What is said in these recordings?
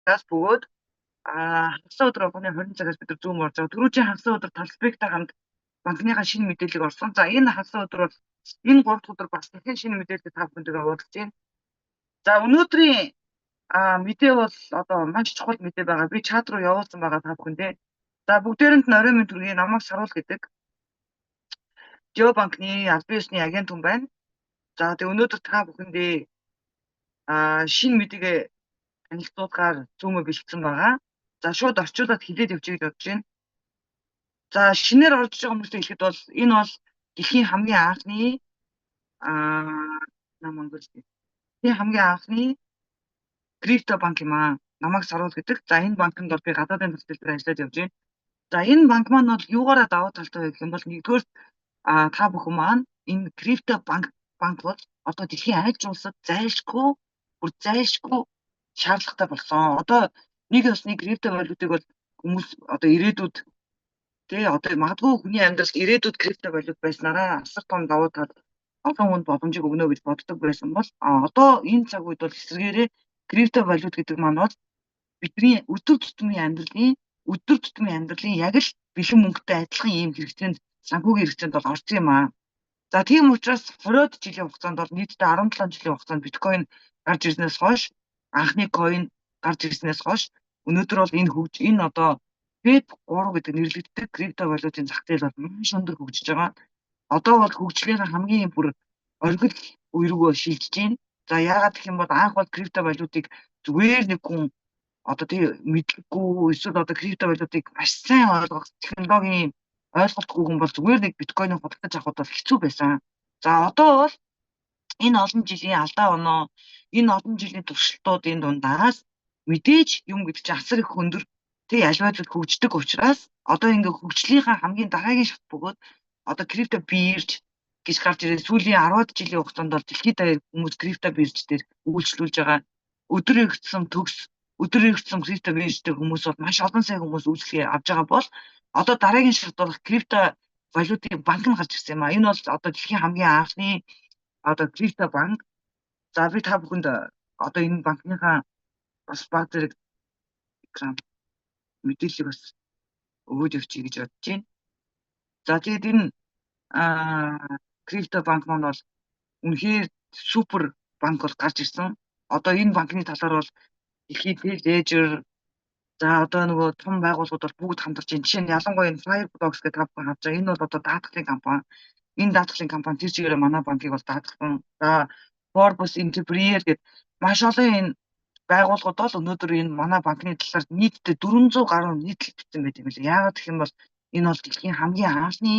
Газ бөгөөд хагас өдөр болгоны 20 цагаас бид зүүм орж байгаа. Түрүүчийн хагас өдөр талбайтай хамт банкныхаа шинэ мэдээллийг орсон. За энэ хагас өдөр бол энэ 3 дахь өдөр бас дахин шинэ мэдээлэл та бүхэндээ хуваалцаж байна. За өнөөдрийн мэдээ бол одоо маш чухал мэдээ байгаа. Би чат руу явуулсан байгаа та бүхэндээ. За бүгдээрэнд нь орой минь төргий намайг Саруул гэдэг Жио банкны аль бие усны агент хүн байна. За тэгээ өнөөдөр та бүхэндээ шинэ мэдээгээ танилцуулахаар зүүмөө бэлтгэсэн байгаа. За шууд орчуулад хэлээд явчих гэж бодож байна. За шинээр орж байгаа хүмүүстэй хэлэхэд бол энэ бол дэлхийн хамгийн анхны хамгийн анхны крипто банк юм аа. Намайг Саруул гэдэг. За энэ банкнд бол би гадаадын төсөл дээр ажиллаад явж байна. За энэ банк маань бол юугаараа давуу талтай вэ гэх юм бол нэгдүгээр та бүхэн маань энэ крипто банк бол одоо дэлхийн аль ч улсад зайлшгүй шаардлагатай болсон. Одоо нэг ёсны крипто валютыг бол хүмүүс одоо ирээдүйд одоо магадгүй хүний амьдралд ирээдүйд крипто валют байснараа асар том давуу тал олон хүнд боломжийг өгнө гэж боддог байсан бол одоо энэ цаг үед бол эсвэргээрээ крипто валют гэдэг маань бол бидний өдөр тутмын амьдралын яг л бэлэн мөнгөтэй адилхан ийм хэрэгцээнд санхүүгийн хэрэгцээнд бол орсон юм аа. За тийм учраас 20-од жилийн хугацаанд бол нийтдээ 17 жилийн хугацаанд биткойн гарч ирснээс хойш анхны койн гарч ирснээс хойш өнөөдөр бол энэ одоо Web3 гэдэг нэрлэгддэг крипто валютын зах зээл бол маш өндөр хөгжиж байгаа. Одоо бол хөгжлийнхаа хамгийн бүр оргил үе рүү шилжиж байна. За яагаад гэх юм бол анх бол крипто валютыг зүгээр нэг хүн одоо тийм мэдлэггүй эсвэл одоо крипто валютыг маш сайн ойлгох технологийн ойлголтгүй хүн бол зүгээр нэг биткойныг худалдаж авах бол хэцүү байсан. За одоо бол энэ олон жилийн алдаа оноо, энэ олон жилийн туршилтуудын дундаас мэдээж юм гэдэг чинь асар их өндөр тэг альваалууд хөгждөг учраас одоо ингээ хөгжлийнхаа хамгийн дараагийн шат бөгөөд одоо крипто бирж гэж гарч ирээд сүүлийн 10-аад жилийн хугацаанд бол дэлхийд даяар хүмүүс крипто бирж дээр үйлчлүүлж байгаа. Өдөр эргэцсэн крипто бирж дээр хүмүүс бол маш олон сая хүмүүс үйлчлэгээ авж байгаа бол одоо дараагийн шат болох крипто валютын банк нь гарч ирсэн юм а. Энэ бол одоо дэлхийн хамгийн анхны одоо крипто банк. За би та бүхэнд одоо энэ банкныхаа бас баг зэрэг мэдээллийг бас өгөөд явчих гэж бодож байна. За тэгээд энэ крипто банк маань бол үнэхээр супер банк бол гарч ирсэн. Одоо энэ банкны талаар бол дэлхийд Ledger за одоо нөгөө том байгууллагууд бол бүгд хамтарч байна. Жишээ нь ялангуяа энэ Fireblocks гэдэг та бүхэн харж байгаа. Энэ бол одоо даатгалын компани. Энэ даатгалын компани тэр чигээрээ манай банкыг бол даатгсан. За Forbes Entrepreneur гэдэг маш олон энэ байгууллагууд бол өнөөдөр энэ манай банкны талаар нийтдээ 400 гаруй нийтлэл бичсэн байдаг юм лээ. Яагаад гэх юм бол энэ бол дэлхийн хамгийн анхны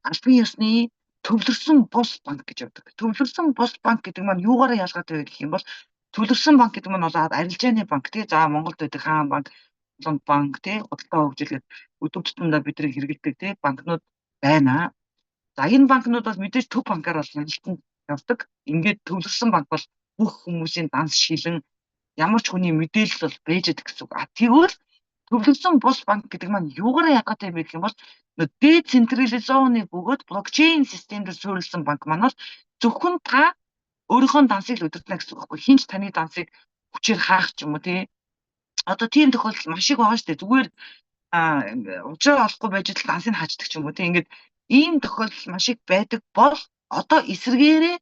аль бие усны төвлөрсөн бус банк гэж явдаг. Төвлөрсөн бус банк гэдэг маань юугаараа ялгаатай вэ гэх юм бол төвлөрсөн банк гэдэг маань бол арилжааны банк тий. За Монголд байдаг хаан банк, Улаан банк тий, худалдаа хөгжүүлээд өдөр тутамдаа бидний хэрэглэдэг тий банкнууд байна. За энэ банкнууд бол мэдээж төв банкаар бол хяналтанд явдаг. Ингээд төвлөрсөн банк бол бүх хүмүүсийн данс шилэн ямар ч хүний мэдээлэл бол байж байгаа гэсэн үг. Тэгвэл төвлөрсөн бус банк гэдэг маань юугаараа ялгаатай юм бэ гэх юм бол децентрализованны бөгөөд блокчейн системээр суурилсан банк маань бол зөвхөн та өөрийнхөө дансыг л удирдана гэсэн үг байхгүй. Хинч таны дансыг хүчээр хаах ч юм уу тий. Одоо тийм тохиолдол маш их байгаа шүү дээ. Зүгээр уучраа олохгүй байж л дансыг хаачдаг ч юм уу тий. Ингээд ийм тохиолдол маш их байдаг бол одоо эсвэргээрээ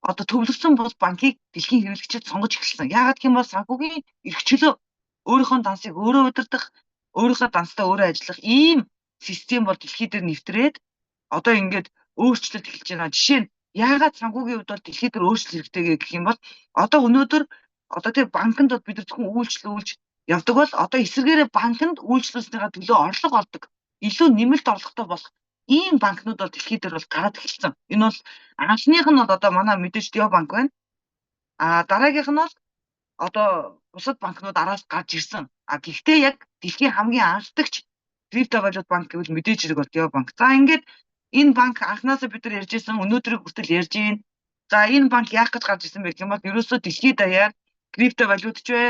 одоо төвлөрсөн бус банкыг дэлхийн хэрэглэгчид сонгож эхэлсэн. Яагаад гэх юм бол санхүүгийн эрхчлөө өөрийнхөө дансыг өөрөө удирдах, өөрийнхөө данстай өөрөө ажиллах ийм систем бол дэлхийд дээр нэвтрээд одоо ингээд өөрчлөлт эхэлж байна. Жишээ нь яагаад санхүүгийн хувьд бол дэлхийд дээр өөрчлөлт хэрэгтэй гэх юм бол одоо өнөөдөр одоо тэр банкнд бол бид зөвхөн үйлчлүүлж явдаг бол одоо эсвэргээрээ банкнд үйлчлүүлснийхаа төлөө орлого олдог. Илүү нэмэлт орлоготой болох ийм банкнууд бол дэлхийд дээр бол гараад эхэлсэн. Энэ бол анхных нь бол одоо манай мэдээж Дио банк байна. Дараагийнх нь бол одоо бусад банкнууд араас гарч ирсэн. Гэхдээ яг дэлхийн хамгийн анхдагч крипто валют банк гэвэл мэдээж хэрэг бол Дио банк. За ингээд энэ банк анхнаасаа бид нар ярьжсэн өнөөдрийг хүртэл ярьж байна. За энэ банк яах гэж гарч ирсэн бэ гэх юм бол ерөөсөө дэлхийд даяар крипто валют ч вэ,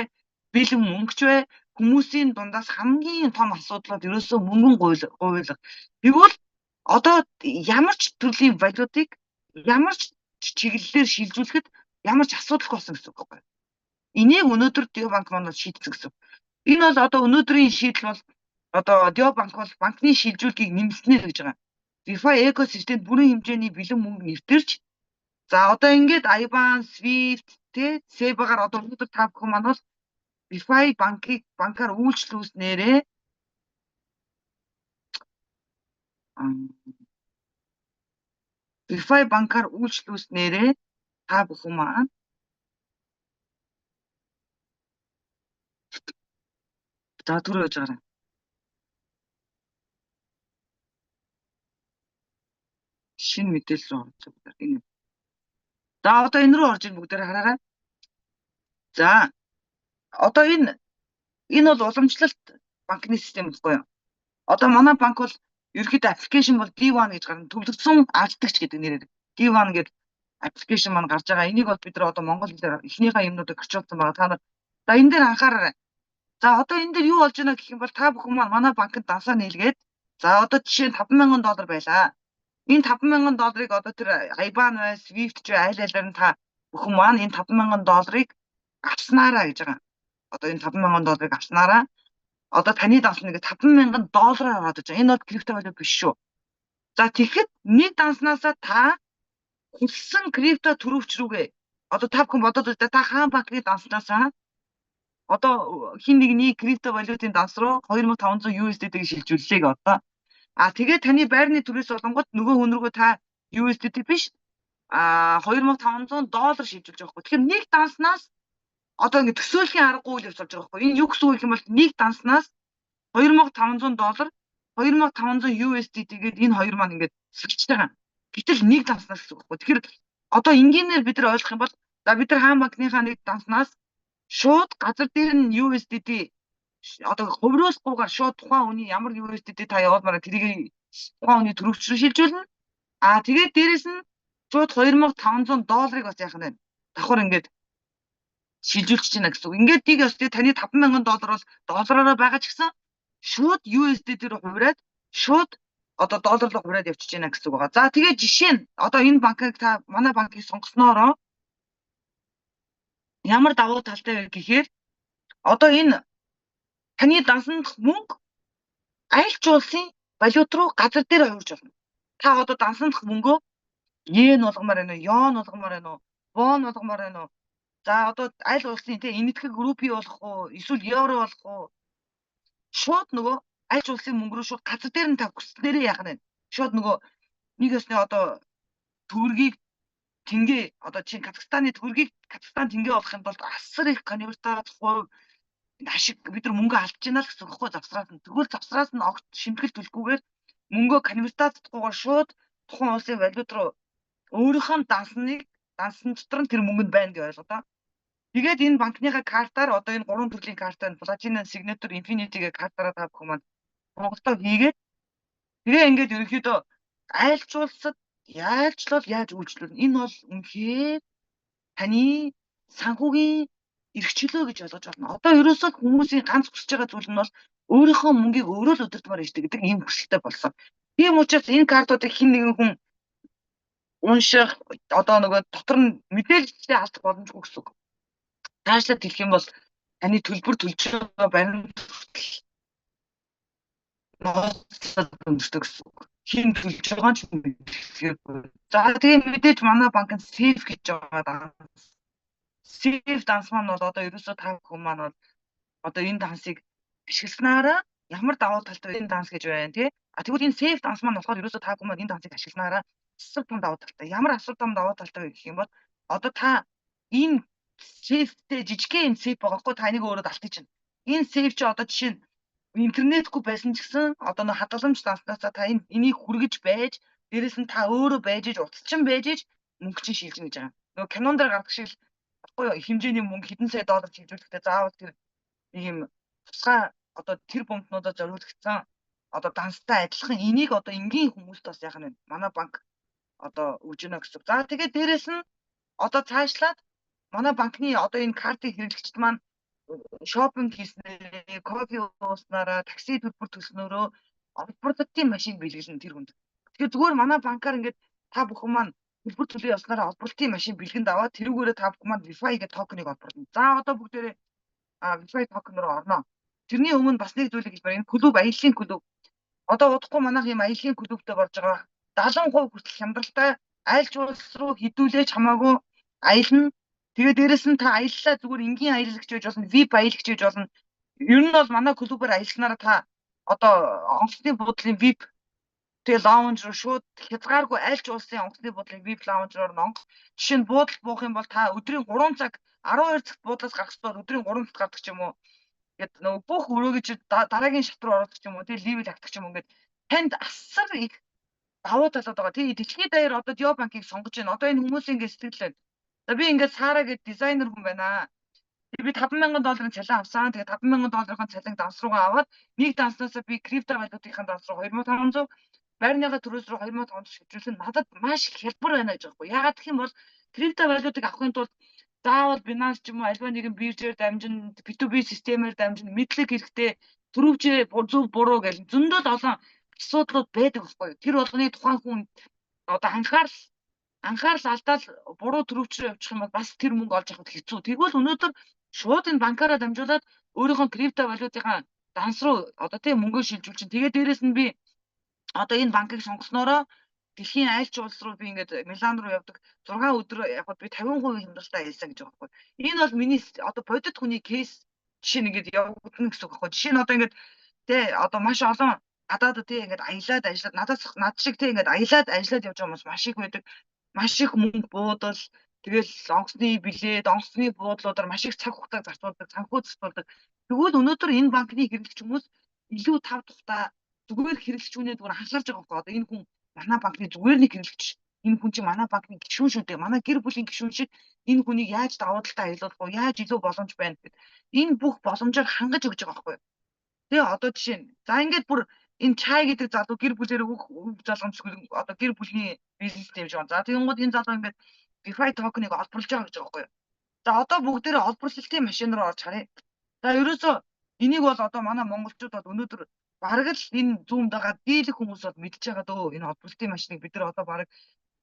бэлэн мөнгө ч вэ хүмүүсийн дундаас хамгийн том асуудал бол ерөөсөө мөнгөн гуйлга. Тэгвэл одоо ямар ч төрлийн валютыг ямар ч чиглэлээр шилжүүлэхэд ямар ч асуудалгүй болсон гэсэн үг байхгүй. Энийг өнөөдөр Дио банк маань шийдсэн гэсэн үг. Энэ бол одоо өнөөдрийн шийдэл бол одоо Дио банк бол банкны шилжүүлгийг нэмснээр гэж байгаа. DeFi экосистемд бүрэн хэмжээний бэлэн мөнгө нэвтэрч за одоо ингээд IBAN, Swift тэ SEPA-гаар одоо өнөөдөр та бүхэн маань бол DeFi банкаар үйлчлүүлснээрээ DeFi банкаар үйлчлүүлснээрээ та бүхэн маань за түрүү яаж байгаа. Шинэ мэдээлэл рүү орж байгаа. Энэ. За одоо энэ рүү орж ийн бүгдээр хараарай. За одоо энэ бол уламжлалт банкны систем гэхгүй юу? Одоо манай банк бол ерөөхдөө аппликейшн бол D1 гэж гарна. Төвлөрсөн алдагч гэдэг нэрээр D1 гэдэг аппликейшн маань гарч байгаа. Энийг бол бид нар одоо монгол хэлээр эхнийхээ юмнуудыг орчуулсан байгаа. Та нар за энэ дээр анхаараарай. За одоо энэ дээр юу болж байна гэх юм бол та бүхэн маань манай банкнд дансаа нийлгээд за одоо жишээ нь $5,000 байлаа. Энэ $5,000 одоо тэр IBAN бай, Swift ч аль-алиар нь та бүхэн маань энэ $5,000 авснараа гэж байгаа. Одоо энэ $5,000 авснараа одоо таны данс нэг $5,000 ороод иж байгаа. Энэ бол криптовалют биш шүү. За тэгэхэд нэг данснасаа та хүссэн крипто төрөвч рүүгээ одоо та бүхэн бодоод үзтээ та хаан банкны данснасаа одоо хин нэгний криптовалютын данс руу 2500 USDT-г шилжүүллээ гэ одоо. Тэгээд таны байрны төрөөс болонгот нөгөө хүн рүүгээ та USDT биш $2,500 шилжүүлж байгаа байхгүй. Тэгэхээр нэг данснаас одоо ингэ төсөөлхийн аргагүй үйл явц болж байгаа байхгүй. Энэ юу гэсэн үг юм бол нэг данснаас $2,500 $2,500 USDT гээд энэ хоёр маань ингээд сэлж байгаа. Гэтэл нэг данснаас гэсэн үг байхгүй. Тэгэхээр одоо энгийнээр бид нар ойлгох юм бол за бид нар хаан банкныхаа нэг данснаас шууд газар дээр нь USDT одоо хувируулахгүйгээр шууд тухайн хүний ямар USDT та явуулмаар тэрийг тухайн хүний төрөвч рүү шилжүүлнэ. Тэгээд дээрэс нь шууд $2,500 бас яах нь давхар ингээд шилжүүлж чинь гэсэн үг. Ингээд тийг ёстой таны $5,000 бол доллараараа байгаа ч гэсэн шууд USDT рүү хувираад шууд одоо доллар руу хувираад явчихж байна гэсэн үг байгаа. За тэгээд жишээ нь одоо энэ банкыг та манай банкыг сонгосноороо ямар давуу талтай вэ гэхээр одоо энэ таны дансанд мөнгө аль ч улсын валют руу газар дээр хувирж болно. Та одоо дансанд мөнгөө йен болгомоор байна уу, йон болгомоор байна уу, вон болгомоор байна уу? За одоо аль улсын те энэтхэг рупий болох уу, эсвэл евро болох уу? Шууд нөгөө аль ч улсын мөнгө рүү шууд газар дээр нь та хүснээрээ яах нь. Шууд нөгөө нэг ёсны одоо төгрөгийг тэнгээ одоо чинь Казахстаны төгрөгийг Казахстан тэнгээ болох юм бол асар их конвертаци хувь ашиг бид нар мөнгө алдаж байна л гэсэн үг байхгүй завсраас нь. Тэгвэл завсраас нь огт шимтгэл төлөхгүйгээр мөнгөө конвертацдгүйгээр шууд тухайн улсын валют руу өөрийнхөө дансан дотор нь тэр мөнгө нь байна гэж ойлгоо. Тэгээд энэ банкныхаа картаар одоо энэ гурван төрлийн картаар Platinum, Signature, Infinity-гээ картаараа та бүхэн маань сонголтоо хийгээд тэгээ ингээд ерөнхийдөө айлч улсад яалчлал яаж үйлчлүүлнэ. Энэ бол үнэхээр таны санхүүгийн эрхчлөө гэж ойлгож байна. Одоо ерөөсөө хүмүүсийн ганц хүсэж байгаа зүйл нь бол өөрийнхөө мөнгийг өөрөө л удирдмаар иждэг гэдэг ийм хүсэлтэй болсон. Тийм учраас энэ картуудыг хэн нэгэн хүн унших одоо нөгөө дотор нь мэдээлэлтэй алдах боломжгүй гэсэн үг. Цаашлаад хэлэх юм бол таны төлбөр төлж байгаа баримт ноцлог өмсдөг гэсэн үг. Хин төлж байгаа ч мэдээгүй. За тийм мэдээж манай банкнд сейф гэж байгаа. Сейф данс маань бол одоо ерөөсөө та бүхэн маань бол одоо энэ дансыг ашигласнараа ямар давуу талтай энэ данс гэж байна тий. Тэгвэл энэ сейф данс маань болохоор ерөөсөө та бүхэн маань энэ дансыг ашигласнараа асар том давуу талтай. Ямар асар том давуу талтай вэ гэх юм бол одоо та энэ сейфтэй жижигхэн энэ сейф байгаа хгүй та энийг өөрөө далтыг чинь. Энэ сейф чи одоо жишээ нь интернетгүй байсан ч гэсэн одоо нэг хадгаламж данснасаа та энийг хүргэж байж дээрэс нь та өөрөө байж иж утасчин байж иж мөнгө чинь шилжинэ гэж байгаа. Нөгөө кинон дээр гардаг шиг баггүй хэмжээний мөнгө хэдэн сая доллар шилжүүлэхдээ заавал тэр нэг юм тусгай одоо тэр бомбнуудад зориулагдсан одоо данстай адилхан энийг одоо энгийн хүмүүст бас яах нь манай банк одоо өгж гэнэ гэсэн. За тэгээд дээрэс нь одоо цаашлаад манай банкны одоо энэ картыг хэрэглэгчд маань шопинг хийснээр, кофе ууснараа, такси төлбөр төлснөөрөө олборлолтын машин бэлгэлнэ тэр хүнд. Тэгэхээр зүгээр манай банкаар ингээд та бүхэн маань төлбөр төлөө явснараа олборлолтын машин бэлгэнд аваад тэрүүгээрээ та бүхэн маань DeFi гэх токеныг олборлно. За одоо бүгдээрээ DeFi токен руу орно. Тэрний өмнө бас нэг зүйлийг хэлж байна. Энэ клуб, аяллаа клуб. Одоо удахгүй манайх юм аяллаа клубтэй болж байгаа. 70% хүртэл хямдралтай аль ч улс руу хідүүлээч хамаагүй аялна. Тэгээд дээрэс нь та аяллаа зүгээр энгийн аялагч байж болно, VIP аялагч байж болно. Ер нь бол манай клубээр аялснараа та одоо онгоцны буудлын VIP тэгээ лаунж руу шууд хязгааргүй аль ч улсын онгоцны буудлын VIP лаунжроор нонго. Жишээ нь буудал буух юм бол та өдрийн 3 цаг 12 цагт буудлаас гарах ёстой өдрийн 3 цагт гардаг ч юм уу. Гэт нөгөө бүх өрөөгч дараагийн шат руу ордог ч юм уу. Тэгээ ливэл авдаг ч юм уу. Ингээд танд асар их давуу талууд байгаа. Тэгээ дэлхийд даяар одоо Дио банкыг сонгож байна. Одоо энэ хүмүүсийн ингээд сэтгэл байна. За би ингээд Сара гэдэг дизайнер хүн байна. Би $5,000 цалин авсан. Тэгээ $5,000 цалин данс руугаа аваад нэг данснасаа би крипто валютын данс руу 2500, байрныхаа төрөөс рүү 2500 шилжүүлсэн. Надад маш хялбар байна гэж байгаа юм. Ягаад гэх юм бол крипто валютыг авахын тулд заавал Binance ч юм уу альва нэгэн биржээр дамжин, B2B системээр дамжин, мэдлэг хэрэгтэй, түрүүчээ зөв буруу гэж зөндөл олон асуудлууд байдаг байхгүй юу. Тэр болгоны тухайн хүн одоо анхаарал алдаал буруу төрөвч рүү явчих юм бол бас тэр мөнгө олж авах хэцүү. Тэгвэл өнөөдөр шууд энэ банкаараа дамжуулаад өөрийнхөө крипто валютынхаа данс руу одоо тийм мөнгөө шилжүүл чинь. Тэгээд дээрэс нь би одоо энэ банкыг сонгосноороо дэлхийн аль ч улс руу би ингээд Милан руу явдаг 6 өдөр явхад би 50% хямдралтай аялсан гэж байгаа байхгүй. Энэ бол миний одоо бодит хүний кейс жишээ нь ингээд явагдана гэсэн үг байхгүй. Жишээ нь одоо ингээд тий одоо маш олон гадаад тий ингээд аялаад ажиллаад над шиг тий ингээд аялаад ажиллаад явж байгаа хүмүүс маш их байдаг. Маш их мөнгө буудал тэгэл онгоцны билет, онгоцны буудлуудаар маш их цаг хугацааг зарцуулдаг, санхүү зарцуулдаг. Тэгвэл өнөөдөр энэ банкны хэрэглэгч хүмүүс илүү тав тухтай зүгээр хэрэглэгч үнэ зүгээр анхаарч байгаа байхгүй. Одоо энэ хүн манай банкны зүгээр нэг хэрэглэгч. Энэ хүн чинь манай банкны гишүүн шүү дээ. Манай гэр бүлийн гишүүн шиг энэ хүнийг яаж давуу талтай аялуулах вэ? Яаж илүү боломж байна гэхэд энэ бүх боломжоор хангаж өгч байгаа байхгүй. Тэгээ одоо жишээ нь за ингээд бүр энэ чай гэдэг залуу гэр бүлээр өг залгамжгүй одоо гэр бүлийн бизнестэй явж байгаа. За тэгэнгүүт энэ залуу ингээд DeFi тоkenыг олборлож байгаа гэж байгаа байхгүй юу. За одоо бүгдээрээ олборлолтын машин руу орж харъя. За ерөөсөө энийг бол одоо манай монголчууд бол өнөөдөр бараг л энэ зүүмд байгаа дийлэх хүмүүс бол мэдж байгаа дөө. Энэ олборлолтын машиныг бид нар одоо бараг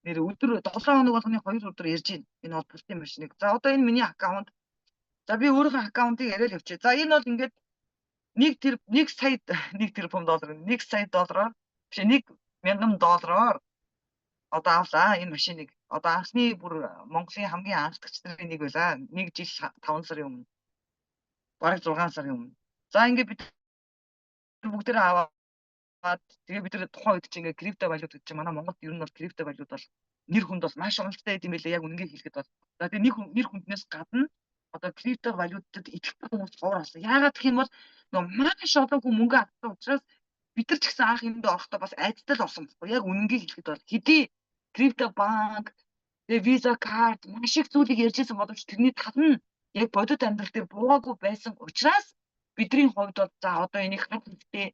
нэр өдөр 7 хоног болгоны 2 өдөр ярьж байна. Энэ олборлолтын машиныг. За одоо энэ миний аккаунт. За би өөрийнхөө аккаунтыг яриад явчих. За энэ бол ингээд 1 сая $1,000,000 1 сая доллараар биш $1,000,000 одоо авлаа энэ машиныг. Одоо анхны бүр Монголын хамгийн анхдагч нарын нэг байлаа. 1 жил 5 сарын өмнө. Бараг 6 сарын өмнө. За ингээд бид бүгдээрээ аваад тэгээ бид нар тухайн үед чинь ингээд крипто валют гэж чинь манай Монголд ер нь бол крипто валют бол нэр хүнд бол маш онцлогтой юм байлээ. Яг үнэнгээ хэлэхэд бол. За тэгээ нэр хүнднээс гадна одоо крипто валютад итгэдэг хүмүүс цовор болсон. Яагаад гэх юм бол маш олон хүн мөнгө авсан учраас бид нар ч гэсэн анх энд орохдоо бас айдтал орсон байхгүй. Яг үнэнгээ хэлэхэд бол хэдий крипто банк, тэгээ виза карт маш их зүйлийг ярьжсэн боловч тэрний тал нь яг бодит амьдрал дээр буугаагүй байсан учраас бидний хувьд бол за одоо энийг хад хэрэгтэй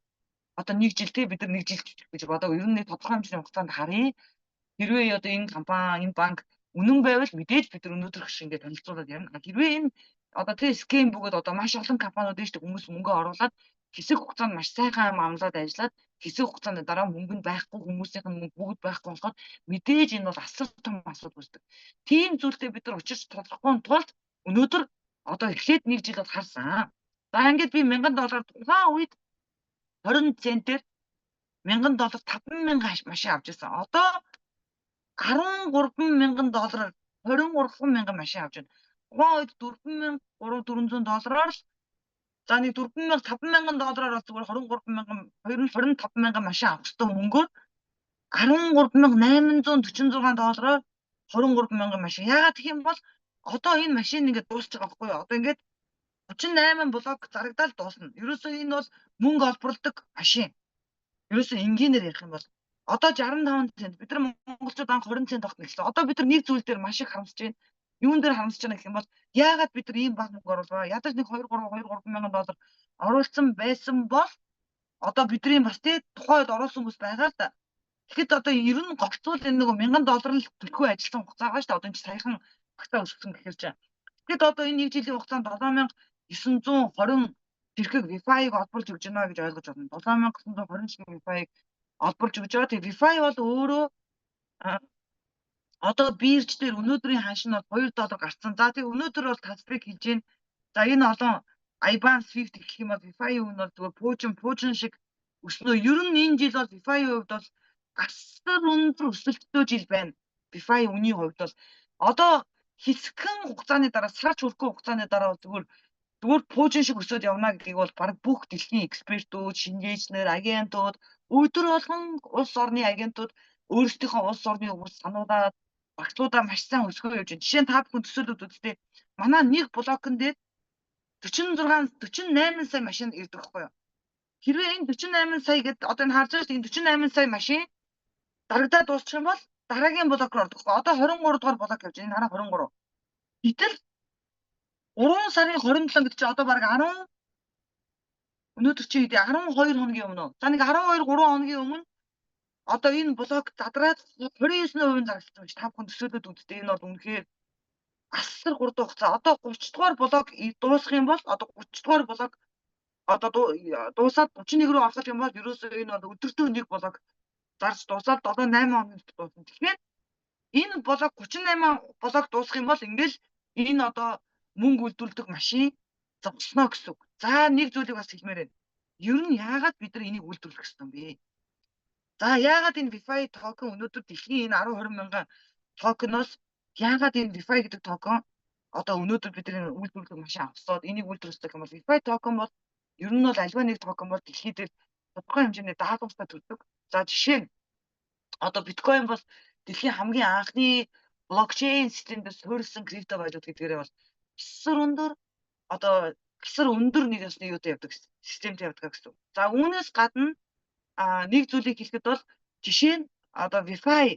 одоо 1 жил те бид нар 1 жил гэж бодог. Ер нь нэг тодорхой хэмжээний хугацаанд харъя. Хэрвээ одоо энэ компани, энэ банк үнэн байвал мэдээж бид нар өнөөдөр гэх шиг ингээд танилцуулаад ярина. Хэрвээ энэ одоо тий схем бөгөөд одоо маш олон компаниуд дэжтэй хүмүүс мөнгө оруулаад хэсэг хугацаанд маш сайхан амлаад ажиллаад хэсэг хугацаанд дараа мөнгө нь байхгүй хүмүүсийнх нь мөнгө бүгд байхгүй болохоор мэдээж энэ бол асар том асуудал үүсдэг. Тийм зүйлтэй бид нар учирч тодорхой тулд өнөөдөр одоо эхлээд 1 жил бол харсан. За ингээд би $1,000 тухайн үед 20 центээр $1,000 5,000 машин авч ирсэн. Одоо $13,000 23,000 машин авч байна. Тухайн үед $4,400-аар л за нэг $5,000 бол зүгээр 25,000 машин авах хэрэгтэй мөнгөөр $13,846-аар 23,000 машин. Яагаад гэх юм бол одоо энэ машин ингээд дуусч байгаа байхгүй юу? Одоо ингээд 38 блок зарагдаад дуусна. Ерөөсөө энэ бол мөнгө олборлдог машин. Ерөөсөө энгийнээр ярих юм бол одоо 65 цент бид нар монголчууд анх 20 цент тогтно гэсэн. Одоо бид нар нэг зүйл дээр маш их харамсаж байна. Юун дээр харамсаж байна гэх юм бол яагаад бид нар ийм баг мөнгө оруулаа? Ядаж нэг 2,000 доллар оруулсан байсан бол одоо бидний бас тий тухайд оруулсан хүмүүс байгаа л да. Тэгэхэд одоо ер нь гоцвол энэ нэг $1,000 л төлөхөө ажилласан хугацаа байгаа шүү дээ. Одоо энэ саяхан багтаа өссөн гэхээр чинь. Тэгэхэд одоо энэ 1 жилийн хугацаанд 7,920 тэрхэг Wi-Fi-г олборлж өгч байна гэж ойлгож байна. 7,920 тэрхэг Wi-Fi-г олборлж өгч байгаа. Тэгээ Wi-Fi бол өөрөө одоо бирж дээр өнөөдрийн ханш нь бол $2 гарцсан. За тэгээ өнөөдөр бол тасбыг хийж байна. За энэ олон IBAN SWIFT гэх юм бол VIFI үн бол зүгээр пуужин шиг өснөө. Ер нь энэ жил бол VIFI хувьд бол асар өндөр өсөлттэй жил байна. VIFI үнийн хувьд бол одоо хэсэгхэн хугацааны дараа, сарч хүрэхгүй хугацааны дараа зүгээр пуужин шиг өсөд явна гэдгийг бол баг бүх дэлхийн экспертүүд, шинжээчнэр, агентууд, өдөр болгон улс орны агентууд өөрсдийнхөө улс орны хүмүүс сануулаад багцлуудаа маш сайн өсгөө явж байна. Жишээ нь та бүхэн төсөөлөд үзтээ. Манай нэг блокн дээр 48 сая машин ирдэг байхгүй юу? Хэрвээ энэ 48 сая гэдэг одоо энэ харж байгаа шүү дээ, энэ 48 сая машин дарагдаад дуусчих юм бол дараагийн блок руу ордог. Одоо 23 дугаар блок явж байна. Энэ хараа 23. Гэтэл 3 сарын 27 гэдэг чинь одоо баг 10 өнөөдөр чи хэдий 12 хоногийн өмнө. За нэг 12 3 хоногийн өмнө одоо энэ блок задраад 29% зарагдсан гэж та бүхэн төсөөлөд үзтээ. Энэ бол үнэхээр асар хурдан хугацаа. Одоо 30 дугаар блок дуусах юм бол одоо 30 дугаар блок одоо дуусаад 31 рүү орох юм бол ерөөсөө энэ бол өдөртөө нэг блок зарж дуусаад 7-8 хоногт дуусна. Тэгэхээр энэ блок 38 блок дуусах юм бол ингээл энэ одоо мөнгө үйлдвэрлэдэг машин зогсноо гэсэн үг. За нэг зүйлийг бас хэлмээр байна. Ер нь яагаад бид нар энийг үйлдвэрлэх гэсэн юм бэ? За яагаад энэ VIFI токен өнөөдөр дэлхийн энэ 10-20 мянган токеноос яагаад энэ VIFI гэдэг токен одоо өнөөдөр бид нар үйлдвэрлэх машин авсаад энийг үйлдвэрлэх юм бол VIFI токен бол ер нь бол альва нэг токен бол дэлхийд тодорхой хэмжээний даатгамстай төлдөг. За жишээ нь одоо биткойн бол дэлхийн хамгийн анхны блокчейн системдээ суурилсан крипто валют гэдгээрээ бол асар өндөр нэг ясны юутай явдаг системтэй явдаг гэсэн. За үүнээс гадна нэг зүйлийг хэлэхэд бол жишээ нь одоо VIFI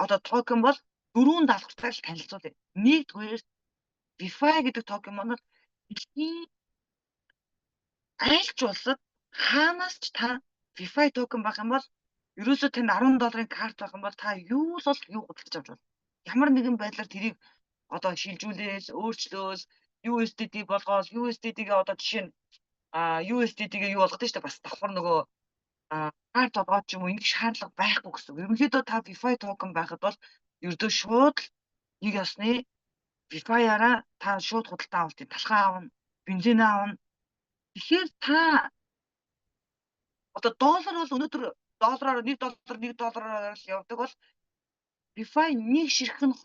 одоо токен бол 4 даалгавартай л танилцуулъя. Нэгдүгээр VIFI гэдэг токен маань дэлхийн аль ч улсад хаанаас ч та VIFI токен байх юм бол ерөөсөө танд $10 карт байх юм бол та юу л юу худалдаж авч болно. Ямар нэгэн байдлаар тэрийг одоо шилжүүлээл, өөрчлөөл, USDT болгоод USDT-гээ одоо жишээ нь USDT-гээ юу болгоод штэ бас давхар нөгөө карт болгоод ч юм уу ингэх шаардлага байхгүй гэсэн. Ерөнхийдөө та VIFI токен байхад бол ердөө шууд нэг ясны VIFI-аараа та шууд худалдаа авалт, талхаа аавна, бензин аавна. Тэгэхээр та одоо доллар бол өнөөдөр доллараар $1 $1 явдаг бол VIFI нэг ширхэг нь